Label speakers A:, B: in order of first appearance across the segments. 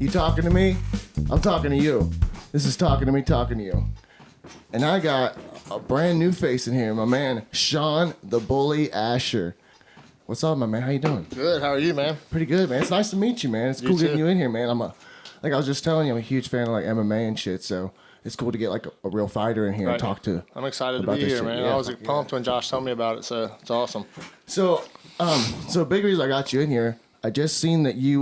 A: You talking to me? I'm talking to you. This is talking to me, talking to you. And I got a brand new face in here, my man, Shaun the Bully Asher. What's up, my man? How you doing?
B: Good. How are you, man?
A: Pretty good, man. It's nice to meet you, man. It's cool getting you in here, man. Like I was just telling you, I'm a huge fan of like MMA and shit, so it's cool to get like a real fighter in here and talk to.
B: I'm excited to be here, man. Yeah, I was pumped when Josh told me about it, so it's awesome.
A: So big reason I got you in here, I just seen that you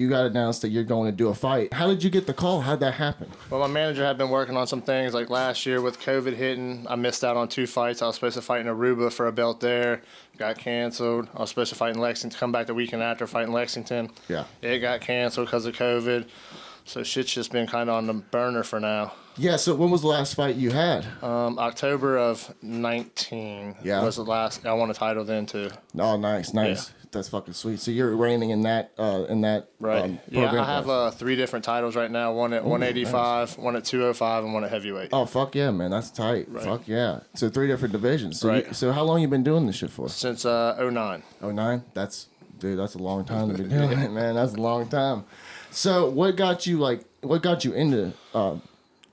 A: got announced that you're going to do a fight. How did you get the call? How'd that happen?
B: Well, my manager had been working on some things. Like last year with COVID hitting, I missed out on 2 fights. I was supposed to fight in Aruba for a belt there. Got canceled. I was supposed to fight in Lexington, come back the weekend after, fight in Lexington.
A: Yeah.
B: It got canceled because of COVID. So shit's just been kind of on the burner for now.
A: Yeah, so when was the last fight you had?
B: October of 19 was the last. I won a title then too.
A: Oh, nice. Yeah. That's fucking sweet. So you're reigning in that
B: right.
A: Program.
B: Yeah, I have 3 different titles right now. One at 185, nice. One at 205, and one at heavyweight.
A: Oh, fuck yeah, man. That's tight. Right. Fuck yeah. So 3 different divisions. So,
B: right.
A: So how long you been doing this shit for?
B: Since 09.
A: 09? That's a long time to be doing it, man. That's a long time. So what got you into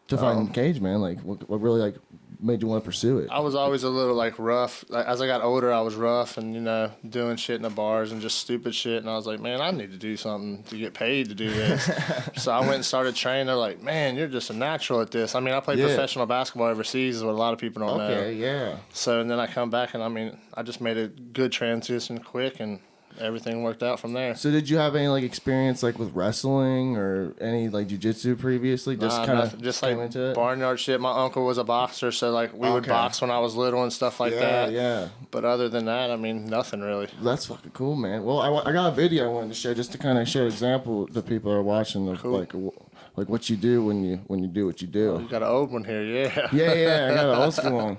A: fighting cage, man? Like what really like made you want to pursue it?
B: I was always a little like rough. Like, as I got older, I was rough and doing shit in the bars and just stupid shit. And I was like, man, I need to do something to get paid to do this. So I went and started training. They're like, man, you're just a natural at this. I mean, I played professional basketball overseas, is what a lot of people don't know.
A: Okay, yeah.
B: So and then I come back and I just made a good transition quick and everything worked out from there.
A: So did you have any like experience like with wrestling or any like jiu-jitsu previously? Just kind of
B: just like into it? Barnyard shit. My uncle was a boxer, so like we would box when I was little and stuff like that. Yeah. But other than that, I mean, nothing really.
A: That's fucking cool, man. Well, I got a video I wanted to show just to kind of show an example to people who are watching of like what you do when you do what you do.
B: Oh, you got an old one here, yeah.
A: Yeah. I got an old school one.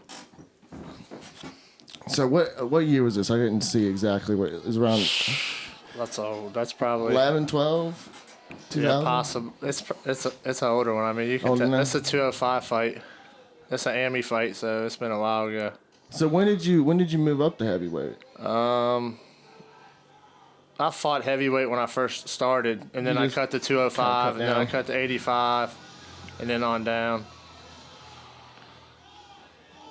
A: So what year was this? I didn't see exactly what it was around.
B: That's old. That's probably
A: 11, 12, 2000?
B: Yeah, possible. It's an older one. I mean, you can tell. That's a 205 fight. That's an AMI fight, so it's been a while ago.
A: So when did you move up to heavyweight?
B: I fought heavyweight when I first started, and then I cut to 205, and then I cut to 85, and then on down.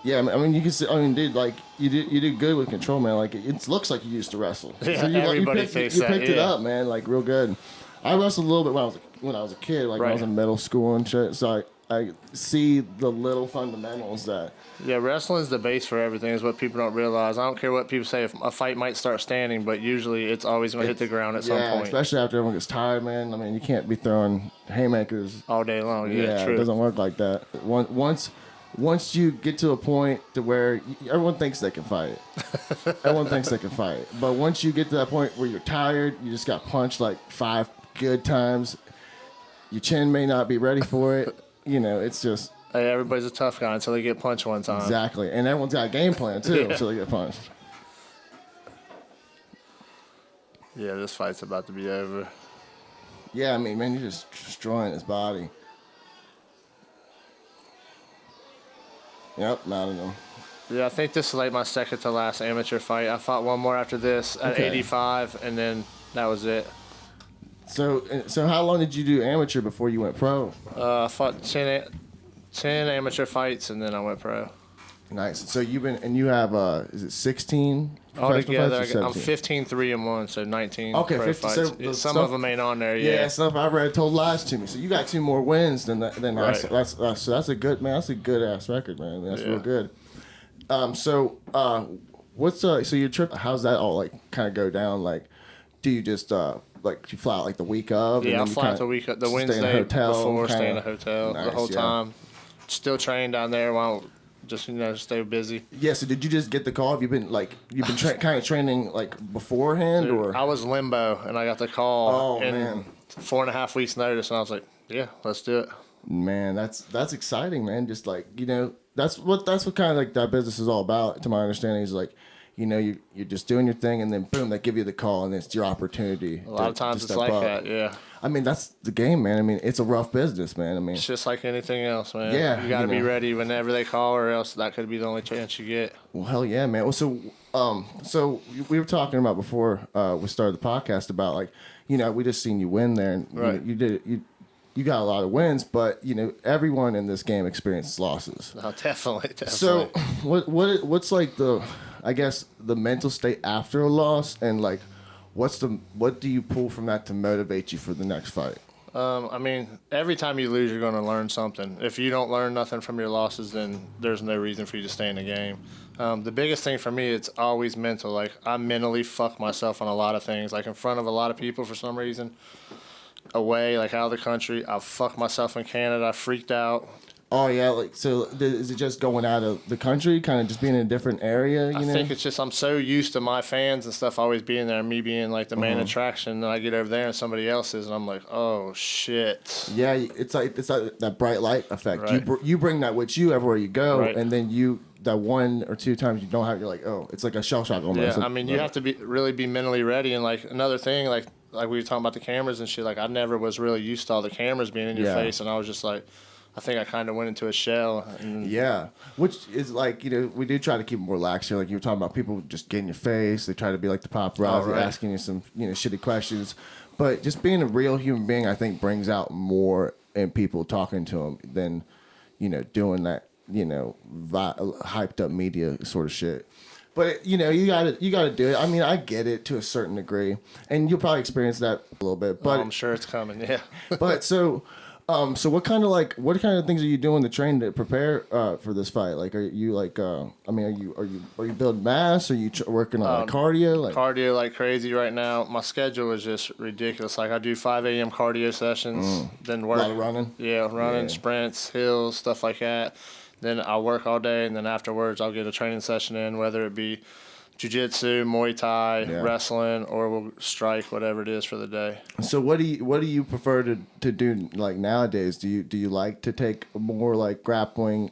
A: Yeah, I mean, you can see. I mean, dude, like you did good with control, man. Like it looks like you used to wrestle.
B: Yeah,
A: so
B: everybody thinks that.
A: You picked it up, man. Like real good. I wrestled a little bit when I was a kid, like when I was in middle school and shit. So I see the little fundamentals that.
B: Yeah, wrestling is the base for everything. Is what people don't realize. I don't care what people say. If a fight might start standing, but usually it's always going to hit the ground at some point.
A: Especially after everyone gets tired, man. I mean, you can't be throwing haymakers
B: all day long. Yeah, true.
A: It doesn't work like that. Once you get to a point to where everyone thinks they can fight. Everyone thinks they can fight. But once you get to that point where you're tired, you just got punched like 5 good times. Your chin may not be ready for it. It's just...
B: Hey, everybody's a tough guy until they get punched one time.
A: Exactly. And everyone's got a game plan, too, until they get punched.
B: Yeah, this fight's about to be over.
A: Yeah, I mean, man, you're just destroying his body. Yep, mounted him.
B: Yeah, I think this is like my second to last amateur fight. I fought one more after this at 85, and then that was it.
A: So how long did you do amateur before you went pro?
B: I fought 10 amateur fights, and then I went pro.
A: Nice. So you have is it 16
B: altogether?
A: Fights
B: I'm 15, 3-1, so 19
A: pro
B: 50,
A: fights.
B: So some of them ain't on there yet.
A: Yeah, stuff I read told lies to me. So you got 2 more wins than
B: right.
A: So that's a good, man. That's a good ass record, man. That's real good. What's so your trip? How's that all like kind of go down? Like, do you just like you fly out like the week of?
B: Yeah, I fly out the week of the Wednesday before, stay in a hotel the whole time. Still train down there while. Just stay busy. Yeah. So did you just get the call? Have you been kind of training like beforehand, Dude,
A: or?
B: I was limbo and I got the call.
A: Oh man.
B: 4.5 weeks notice, and I was like, yeah, let's do it.
A: Man, that's exciting, man. Just like that's what kind of like that business is all about. To my understanding, is like you're just doing your thing, and then boom, they give you the call, and it's your opportunity.
B: A lot of times it's like that, yeah.
A: I mean, that's the game, man. I mean, it's a rough business, man. I mean,
B: It's just like anything else, man.
A: Yeah,
B: You got to be ready whenever they call, or else that could be the only chance you get.
A: well, hell yeah, man. Well, so we were talking about before we started the podcast about like, we just seen you win there, and
B: Right.
A: you did it. You got a lot of wins, but everyone in this game experiences losses.
B: No, definitely.
A: So, what's like I guess the mental state after a loss, and like, what do you pull from that to motivate you for the next fight?
B: I mean, every time you lose, you're going to learn something. If you don't learn nothing from your losses, then there's no reason for you to stay in the game. The biggest thing for me, it's always mental. Like, I mentally fuck myself on a lot of things. Like, in front of a lot of people for some reason. Away, like, out of the country. I fucked myself in Canada. I freaked out.
A: Oh, yeah. Like, so is it just going out of the country, kind of just being in a different area,
B: I think it's just I'm so used to my fans and stuff always being there, and me being, like, the main attraction, and then I get over there and somebody else is, and I'm like, oh, shit.
A: Yeah, it's like that bright light effect.
B: Right.
A: You bring that with you everywhere you go,
B: Right.
A: and then that 1 or 2 times you don't have, you're like, oh, it's like a shell shock almost.
B: Yeah, I mean, you have to really be mentally ready, and, like, another thing, like we were talking about the cameras and shit, like, I never was really used to all the cameras being in your face, and I was just like, I think I kind of went into a shell.
A: Yeah, which is like, we do try to keep it more lax here. Like you were talking about people just getting your face. They try to be like the paparazzi, asking you some, shitty questions. But just being a real human being, I think, brings out more in people talking to them than, doing that, hyped up media sort of shit. But you gotta do it. I mean, I get it to a certain degree, and you'll probably experience that a little bit. But
B: I'm sure it's coming. Yeah.
A: But so what kind of things are you doing to train to prepare for this fight? Like, are you like, are you building mass? Are you working on cardio? Like
B: cardio like crazy right now. My schedule is just ridiculous. Like I do 5 a.m. cardio sessions, then work.
A: A lot of running.
B: Yeah, running, sprints, hills, stuff like that. Then I'll work all day, and then afterwards I'll get a training session in, whether it be jiu-jitsu, Muay Thai, wrestling, or we'll strike, whatever it is for the day.
A: So what do you prefer to do like nowadays? Do you like to take more like grappling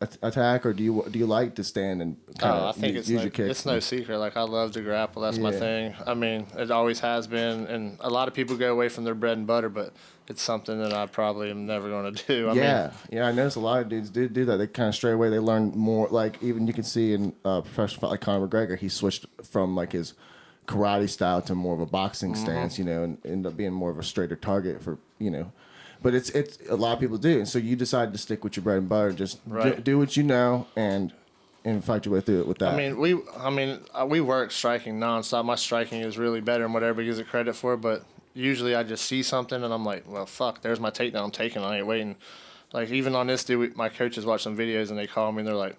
A: attack, or do you like to stand and
B: I think it's no secret. Like I love to grapple. That's my thing. I mean, it always has been, and a lot of people go away from their bread and butter, but it's something that I probably am never going to do. I mean,
A: I noticed a lot of dudes do that. They kind of straight away they learn more. Like even you can see in professional fight like Conor McGregor, he switched from like his karate style to more of a boxing stance, and ended up being more of a straighter target for. But it's a lot of people do, and so you decide to stick with your bread and butter, just do what you know, and fight your way through it with that.
B: We work striking nonstop. My striking is really better than what everybody gives it credit for, but usually I just see something and I'm like, well, fuck, there's my takedown. I'm taking. I ain't waiting. Like even on this dude, my coaches watch some videos and they call me and they're like,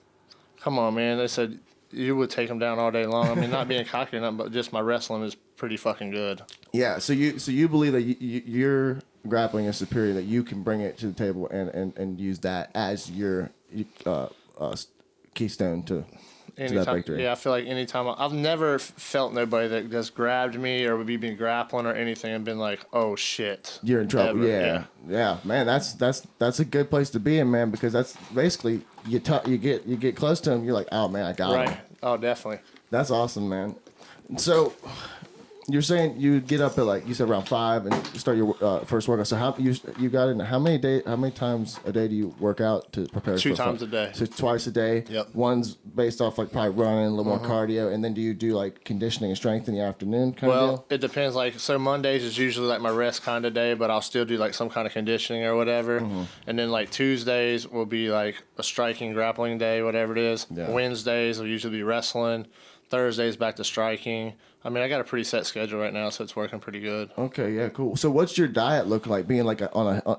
B: come on, man. They said you would take him down all day long. I mean, not being cocky or nothing, but just my wrestling is pretty fucking good.
A: Yeah. So you believe that you're grappling is superior, that you can bring it to the table and use that as your keystone to that victory.
B: Yeah, I feel like anytime I've never felt nobody that just grabbed me or would be grappling or anything and been like, oh shit,
A: you're in trouble. Yeah, man, that's a good place to be in, man, because that's basically you get close to him, you're like, oh man, I got him.
B: Oh, definitely.
A: That's awesome, man. So you're saying you get up at, like you said, around 5 and start your first workout. So how many times a day do you work out to prepare?
B: 2 times a day.
A: So twice a day.
B: Yep.
A: One's based off like probably running, a little more cardio, and then do you do like conditioning and strength in the afternoon kind of deal?
B: Well, it depends. Like so, Mondays is usually like my rest kind of day, but I'll still do like some kind of conditioning or whatever. And then like Tuesdays will be like a striking, grappling day, whatever it is.
A: Yeah.
B: Wednesdays will usually be wrestling. Thursdays back to striking. I mean, I got a pretty set schedule right now, so it's working pretty good.
A: Okay, yeah, cool. So, what's your diet look like? Being like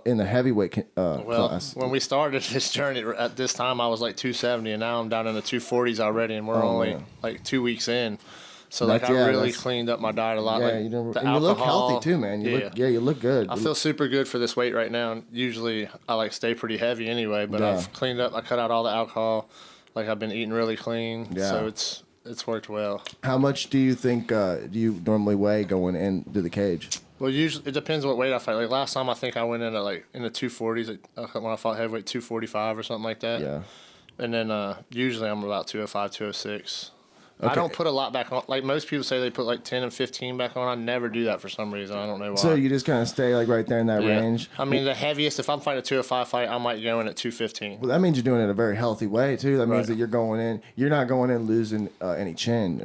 A: in the heavyweight class.
B: When we started this journey, at this time I was like 270, and now I'm down in the 240s already, and we're only like 2 weeks in. So I really cleaned up my diet a lot.
A: Yeah,
B: like
A: and you look healthy too, man. You look good.
B: I feel super good for this weight right now. And usually I like stay pretty heavy anyway, but I've cleaned up. I cut out all the alcohol. Like I've been eating really clean. Yeah. So it's worked well.
A: How much do you think do you normally weigh going into the cage?
B: Well, usually it depends what weight I fight. Like last time, I think I went in at like in the 240s when I fought heavyweight, 245 or something like that.
A: Yeah.
B: And then usually I'm about 205, 206. I don't put a lot back on. Like most people say they put like 10 and 15 back on. I never do that for some reason. I don't know why.
A: So you just kind of stay like right there in that range?
B: I mean, the heaviest, if I'm fighting a 205 fight, I might go in at 215.
A: Well, that means you're doing it a very healthy way too. That means that you're not going in losing any chin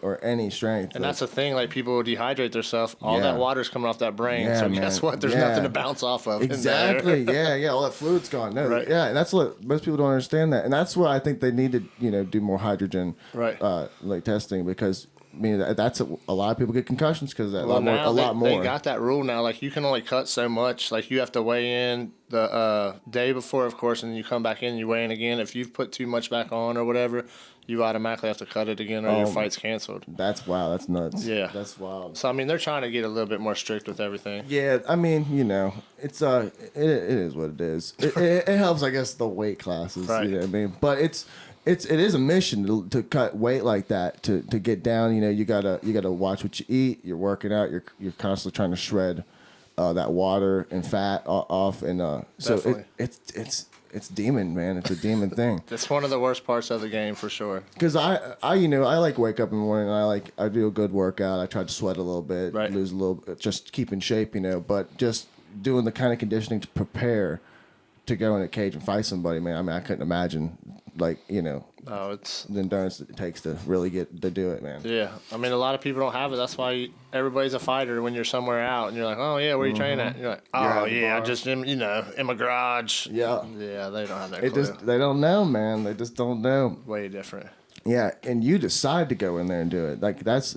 A: or any strength.
B: And that's the thing, like people dehydrate themselves. All that water's coming off that brain. So guess what? There's nothing to bounce off of.
A: Exactly. Yeah. All that fluid's gone. No.
B: Right.
A: Yeah. And that's what most people don't understand that. And that's why I think they need to, do more hydrogen like testing, because I mean that's a lot of people get concussions because of that. A lot more.
B: They got that rule now. Like you can only cut so much. Like you have to weigh in the day before, of course, and then you come back in, you weigh in again. If you've put too much back on or whatever, you automatically have to cut it again, or your fight's canceled.
A: That's wow. That's nuts.
B: Yeah,
A: that's wild.
B: So I mean, they're trying to get a little bit more strict with everything.
A: Yeah, I mean, it's it is what it is. It helps, I guess, the weight classes.
B: Right.
A: You know what I mean? But it is a mission to cut weight like that, to get down. You gotta watch what you eat. You're working out. You're constantly trying to shred that water and fat off, and so it's demon, man. It's a demon thing.
B: It's one of the worst parts of the game for sure.
A: Because I like wake up in the morning and I do a good workout. I try to sweat a little bit, lose a little bit, just keep in shape, but just doing the kind of conditioning to prepare to go in a cage and fight somebody, man. I mean, I couldn't imagine,
B: it's
A: the endurance it takes to really get to do it, man.
B: Yeah, I mean, a lot of people don't have it. That's why everybody's a fighter when you're somewhere out and you're like, oh yeah, where are you training at? And you're like, oh yeah, I just am, in my garage.
A: Yeah,
B: yeah, they don't have that clue.
A: They don't know, man. They just don't know.
B: Way different.
A: Yeah, and you decide to go in there and do it. That's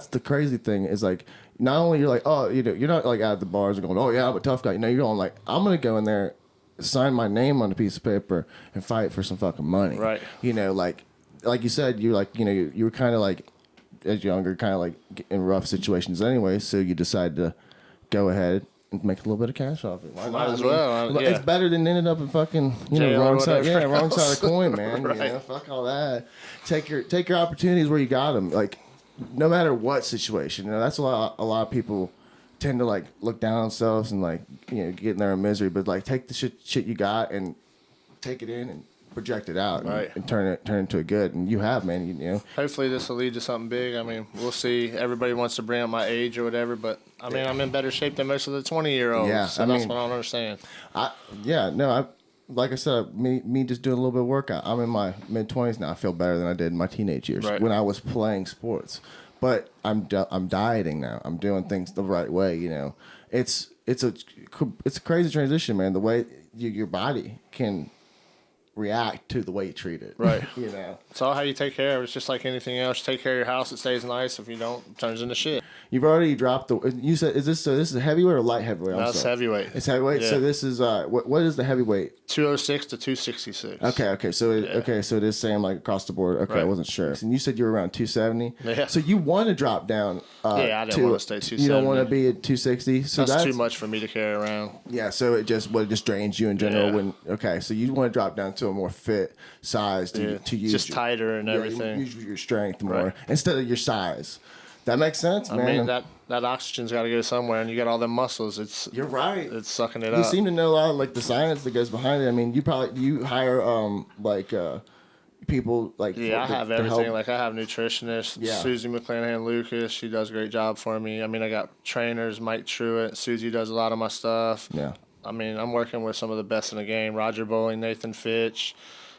A: the crazy thing is not only you're like, oh, you're not like at the bars and going, oh yeah, I'm a tough guy. You're going like, I'm gonna go in there, sign my name on a piece of paper and fight for some fucking money.
B: Right.
A: Like you said, you were kind of like, as younger, kind of like in rough situations anyway, so you decide to go ahead and make a little bit of cash off it.
B: Might as well.
A: It's better than ending up in fucking wrong side. Yeah, wrong side of the coin, man.
B: Right.
A: Fuck all that. Take your opportunities where you got them. Like, no matter what situation. That's a lot of people tend to look down on themselves and get in their misery. But take the shit you got and take it in and project it out, and turn it into a good. And you have, man.
B: Hopefully this will lead to something big. I mean, we'll see. Everybody wants to bring up my age or whatever, but I mean, I'm in better shape than most of the 20-year-olds.
A: Yeah,
B: so that's what I don't understand.
A: Like I said, me just doing a little bit of workout. I'm in my mid-20s now. I feel better than I did in my teenage years when I was playing sports. But I'm dieting now. I'm doing things the right way. It's a crazy transition, man. The way your body can react to the way you treat it.
B: Right.
A: It's
B: all how you take care of it. It's just like anything else. Take care of your house, it stays nice. If you don't, it turns into shit.
A: You've already dropped you said, this is a heavyweight or light heavyweight?
B: That's heavyweight.
A: It's heavyweight. Yeah. So this is what is the heavyweight?
B: 206 to 266.
A: Okay. So it is same across the board. Okay, right. I wasn't sure. And you said you were around 270.
B: Yeah.
A: So you want to drop down?
B: I didn't want to stay 270.
A: You don't want to be at 260. So
B: that's too much for me to carry around.
A: Yeah. So it just drains you in general. Yeah. So you want to drop down to a more fit size to use
B: just tighter and everything.
A: Use your strength more instead of your size. That makes sense, man.
B: I mean, that oxygen's got to go somewhere, and you got all them muscles.
A: You're right.
B: It's sucking it up.
A: You seem to know a lot of the science that goes behind it. I mean, you hire people
B: I have everything. I have nutritionists, Susie McClanahan Lucas. She does a great job for me. I mean, I got trainers, Mike Truitt. Susie does a lot of my stuff.
A: Yeah.
B: I mean, I'm working with some of the best in the game. Roger Bowling, Nathan Fitch,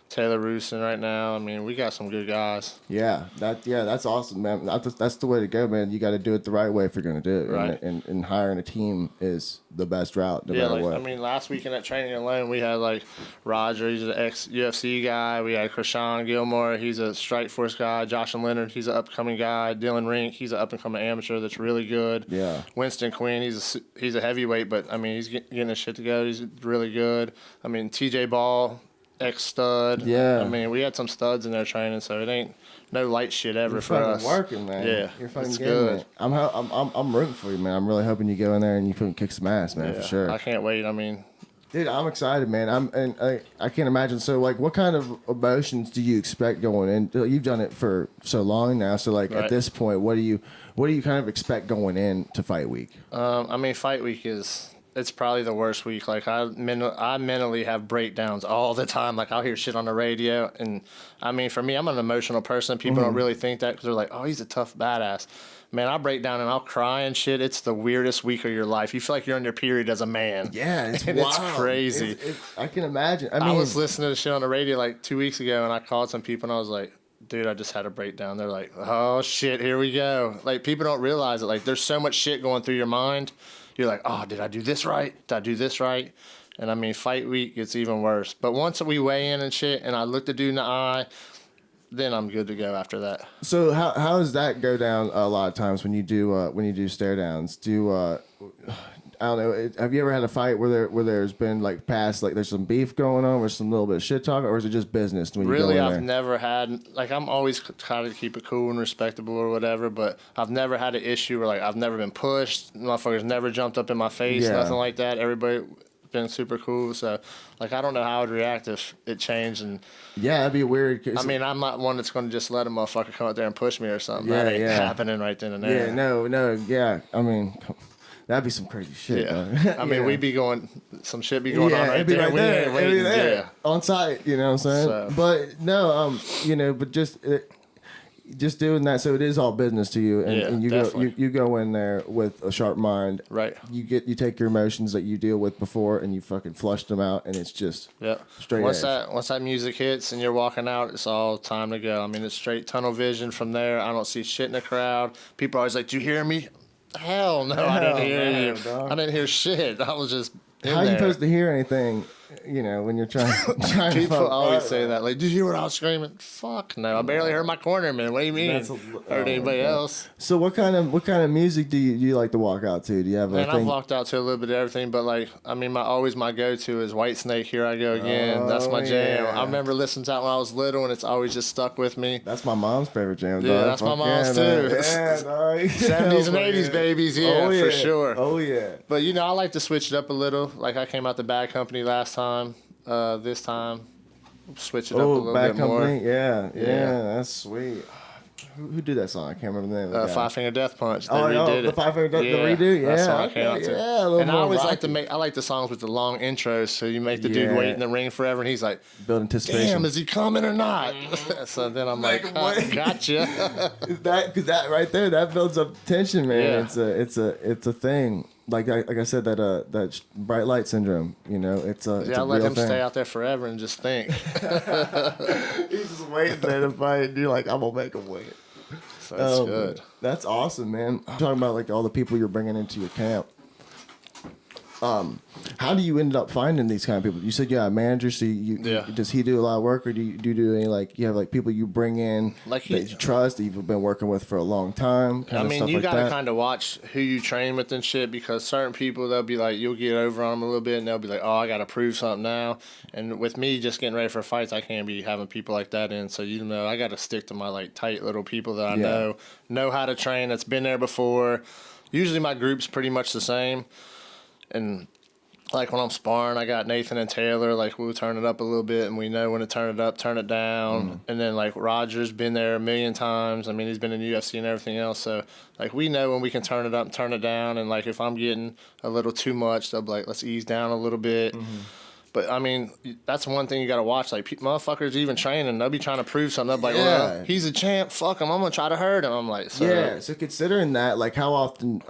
B: Taylor Roosin right now. I mean, we got some good guys.
A: Yeah, that's awesome, man. That's the way to go, man. You got to do it the right way if you're going to do it.
B: Right.
A: And hiring a team is the best route, no matter what.
B: I mean, last weekend at training alone, we had Roger, he's an ex-UFC guy. We had Shaun Gilmore, he's a Strikeforce guy. Josh and Leonard, he's an up-and-coming guy. Dylan Rink, he's an up-and-coming amateur that's really good.
A: Yeah.
B: Winston Quinn, he's a heavyweight, but I mean, he's getting his shit together. He's really good. I mean, TJ Ball, ex-stud.
A: Yeah.
B: I mean, we had some studs in there training, so it ain't no light shit ever for us.
A: You're working, man.
B: Yeah.
A: You're fucking good. I'm rooting for you, man. I'm really hoping you go in there and you can kick some ass, man, for sure.
B: I can't wait. I mean,
A: dude, I'm excited, man. I can't imagine. So, what kind of emotions do you expect going in? You've done it for so long now. So, at this point, what do you kind of expect going in to fight week?
B: I mean, fight week is it's probably the worst week. Like I mentally have breakdowns all the time. Like I'll hear shit on the radio, and I mean, for me, I'm an emotional person. People don't really think that because they're like, "Oh, he's a tough badass." Man, I break down and I'll cry and shit. It's the weirdest week of your life. You feel like you're on your period as a man.
A: Yeah, it's
B: and
A: wild.
B: It's crazy.
A: I can imagine.
B: I was listening to shit on the radio like 2 weeks ago, and I called some people and I was like, dude, I just had a breakdown. They're like, oh shit, here we go. Like people don't realize it. Like there's so much shit going through your mind. You're like, oh, did I do this right? Did I do this right? And I mean, fight week, it's even worse. But once we weigh in and shit, and I look the dude in the eye, then I'm good to go after that.
A: So how does that go down a lot of times when you do stare downs? I don't know. Have you ever had a fight where there's been like past like there's some beef going on, or some little bit of shit talk, or is it just business when you go in there?
B: I've never had like I'm always trying to keep it cool and respectable or whatever, but I've never had an issue where like I've never been pushed. Motherfuckers never jumped up in my face, nothing like that. Everybody been super cool, so like I don't know how I'd react if it changed. And
A: yeah, that'd be weird.
B: I mean, I'm not one that's going to just let a motherfucker come out there and push me or something. That ain't happening right then and there.
A: Yeah, no, yeah. I mean, that'd be some crazy shit.
B: Yeah, I mean, we be going, some shit be going on right there.
A: Right there.
B: We ain't waiting,
A: on site. You know what I'm saying?
B: So.
A: But no, but just doing that, so it is all business to you, and you go in there with a sharp mind.
B: Right.
A: You take your emotions that you deal with before, and you fucking flush them out, and it's just straight.
B: Once that music hits and you're walking out, it's all time to go. I mean, it's straight tunnel vision from there. I don't see shit in the crowd. People are always like, "Do you hear me?" Hell no, I didn't hear you. Dog. I didn't hear shit. I was just in
A: How
B: there.
A: you supposed to hear anything? When you're trying
B: People always say that. Like, did you hear what I was screaming? Fuck no, I barely heard my corner, man. What do you mean? Heard anybody else?
A: So what kind of music do you like to walk out to? Do you have a thing?
B: I've walked out to a little bit of everything, but like, I mean, my go-to is Whitesnake. Here I Go Again. That's my jam. I remember listening to that when I was little, and it's always just stuck with me.
A: That's my mom's favorite jam.
B: Yeah, that's my mom's too.
A: Yeah,
B: 70s and 80s babies, for sure.
A: Oh yeah.
B: But I like to switch it up a little. Like I came out the Bad Company last time. This time, switch it up a little bit more.
A: Yeah, that's sweet. Who did that song? I can't remember the name of the guy.
B: Five Finger Death Punch. They redid
A: the
B: it.
A: 5 Finger Death, the redo. Yeah,
B: that's what I came out to.
A: Yeah, a little
B: and
A: more
B: I always
A: rocky.
B: like to make. I like the songs with the long intros, so you make the dude wait in the ring forever, and he's like,
A: build anticipation.
B: Damn, is he coming or not? So then I'm like, gotcha.
A: Because that right there, that builds up tension, man.
B: Yeah.
A: It's a thing. Like I said, that bright light syndrome. It's a
B: I let him
A: thing.
B: stay out there forever and just think.
A: He's just waiting there to fight, and you're like, I'm gonna make him wait.
B: So that's good.
A: That's awesome, man. I'm talking about like all the people you're bringing into your camp. How do you end up finding these kind of people? You said you got a manager, so does he do a lot of work, or do you do any you have like people you bring in that you trust, that you've been working with for a long time?
B: I mean, you gotta kind of watch who you train with and shit, because certain people, they'll be like, you'll get over on them a little bit, and they'll be like, oh, I gotta prove something now. And with me just getting ready for fights, I can't be having people like that in. So I gotta stick to my like tight little people that I know how to train, that's been there before. Usually my group's pretty much the same. And like when I'm sparring, I got Nathan and Taylor. Like we'll turn it up a little bit, and we know when to turn it up, turn it down. And then like Roger's been there a million times. I mean, he's been in UFC and everything else. So like we know when we can turn it up, and turn it down. And like if I'm getting a little too much, they'll be like, let's ease down a little bit. But, I mean, that's one thing you got to watch. Like, motherfuckers even training, they'll be trying to prove something. They'll be like, well, he's a champ. Fuck him. I'm going to try to hurt him. I'm like,
A: so considering that, like, how often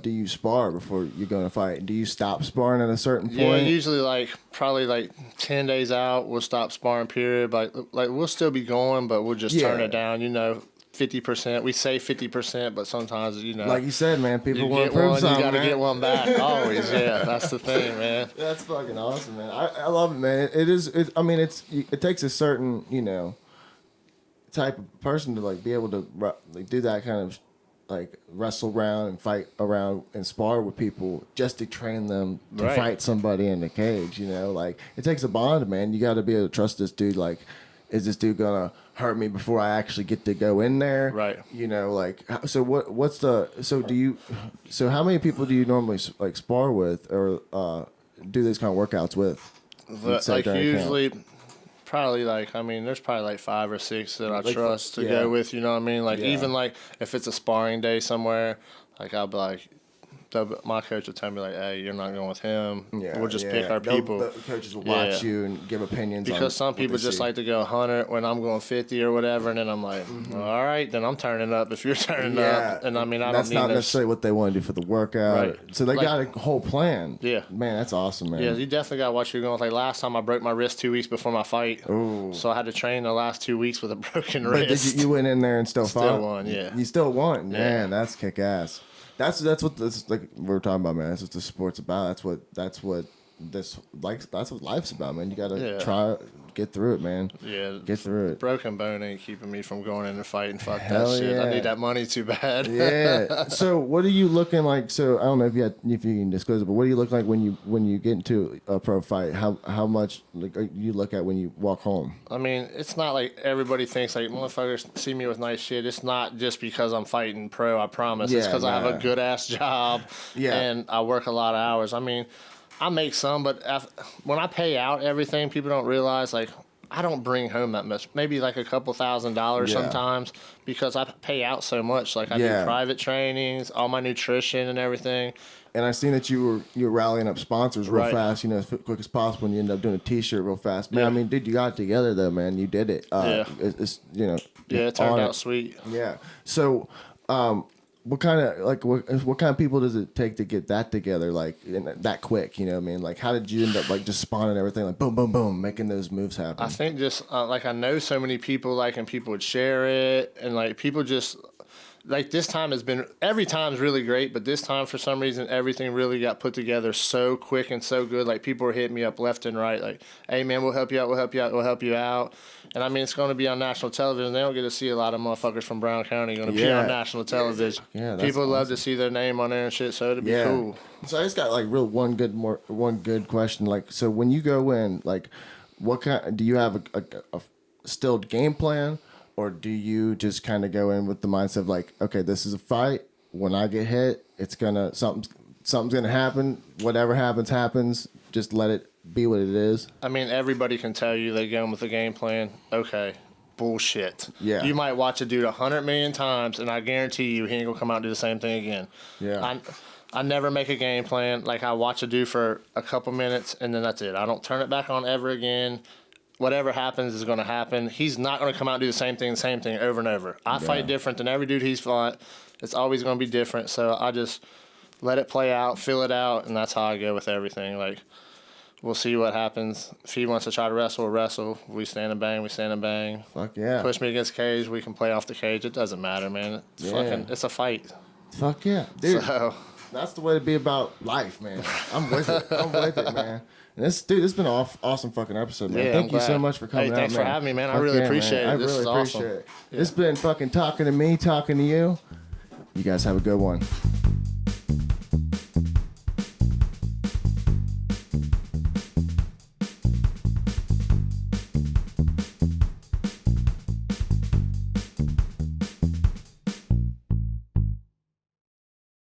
A: do you spar before you're going to fight? Do you stop sparring at a certain point?
B: Yeah, usually, probably 10 days out, we'll stop sparring, period. Like we'll still be going, but we'll just turn it down, 50%. We say 50%, but sometimes,
A: like you said, man, people want to prove something.
B: You got to get one back always. Yeah, that's the thing, man.
A: That's fucking awesome, man. I love it, man. It takes a certain, type of person to be able to do that kind of wrestle around and fight around and spar with people just to train them to fight somebody in the cage. It takes a bond, man. You got to be able to trust this dude. Is this dude gonna hurt me before I actually get to go in there?
B: Right.
A: So how many people do you normally spar with or do these kind of workouts with?
B: Usually, probably there's probably 5 or 6 that I trust to go with. You know what I mean? Even if it's a sparring day somewhere, I'll be like, my coach would tell me like, hey, you're not going with him.
A: Yeah,
B: We'll just pick our people.
A: The coaches will watch you and give opinions.
B: Because some people just like to go 100 when I'm going 50 or whatever, and then I'm like, all right, then I'm turning up if you're turning up. And I mean, I
A: that's
B: don't need
A: not necessarily what they want to do for the workout.
B: Right.
A: So they got a whole plan.
B: Yeah.
A: Man, that's awesome, man.
B: Yeah, you definitely got to watch your going. Like last time I broke my wrist 2 weeks before my fight.
A: Ooh.
B: So I had to train the last 2 weeks with a broken
A: But
B: wrist.
A: you went in there and still fought?
B: Still won, yeah.
A: You still won? Man, that's kick-ass. That's what this, like we're talking about, man. That's what the sport's about. That's what life's about, man. You gotta try, get through it, man.
B: Yeah,
A: get through it.
B: Broken bone ain't keeping me from going in and fighting. Fuck
A: Hell
B: that shit.
A: yeah.
B: I need that money too bad.
A: Yeah. So what are you looking like? So I don't know if you can disclose it, but what do you look like when you get into a pro fight? How much like you look at when you walk home?
B: I mean, it's not like everybody thinks like motherfuckers see me with nice shit. It's not just because I'm fighting pro. I promise. It's because I have a good ass job. And I work a lot of hours. I mean, I make some, but when I pay out everything, people don't realize, like, I don't bring home that much. Maybe like a couple $1,000 sometimes because I pay out so much. Like, I do private trainings, all my nutrition and everything.
A: And I seen that you were rallying up sponsors real fast, as quick as possible, and you end up doing a T-shirt real fast. Man, I mean, dude, you got it together though, man. You did it. It's
B: it turned out sweet.
A: Yeah. So, what kind of people does it take to get that together, like that quick? You know what I mean? Like, how did you end up like just spawning everything, like boom, boom, boom, making those moves happen?
B: I think just like I know so many people, like, and people would share it, and like people just. Like, this time has been, every time's really great, but this time, for some reason, everything really got put together so quick and so good. Like, people were hitting me up left and right, like, hey, man, we'll help you out, we'll help you out, we'll help you out. And, I mean, it's going to be on national television. They don't get to see a lot of motherfuckers from Brown County going to be on national television.
A: Yeah,
B: people love to see their name on there and shit, so it'd be cool.
A: So I just got, like, one good question. Like, so when you go in, like, what kind, do you have a stilled game plan? Or do you just kind of go in with the mindset of like, okay, this is a fight. When I get hit, it's something's gonna happen. Whatever happens. Just let it be what it is.
B: I mean, everybody can tell you they go in with a game plan. Okay, bullshit.
A: Yeah.
B: You might watch a dude 100 million times, and I guarantee you he ain't gonna come out and do the same thing again.
A: Yeah.
B: I never make a game plan. Like, I watch a dude for a couple minutes, and then that's it. I don't turn it back on ever again. Whatever happens is going to happen. He's not going to come out and do the same thing over and over. I fight different than every dude he's fought. It's always going to be different. So I just let it play out, feel it out, and that's how I go with everything. Like, we'll see what happens. If he wants to try to wrestle, we'll wrestle. We stand and bang, we stand and bang.
A: Fuck yeah.
B: Push me against the cage, we can play off the cage. It doesn't matter, man. It's a fight.
A: Fuck yeah. Dude,
B: so,
A: that's the way to be about life, man. I'm with it, man. And this has been an awesome fucking episode, man. Thank you so much for coming out, man.
B: Thanks for having me, man. I really appreciate it. This is awesome.
A: It's been fucking talking to me, talking to you. You guys have a good one.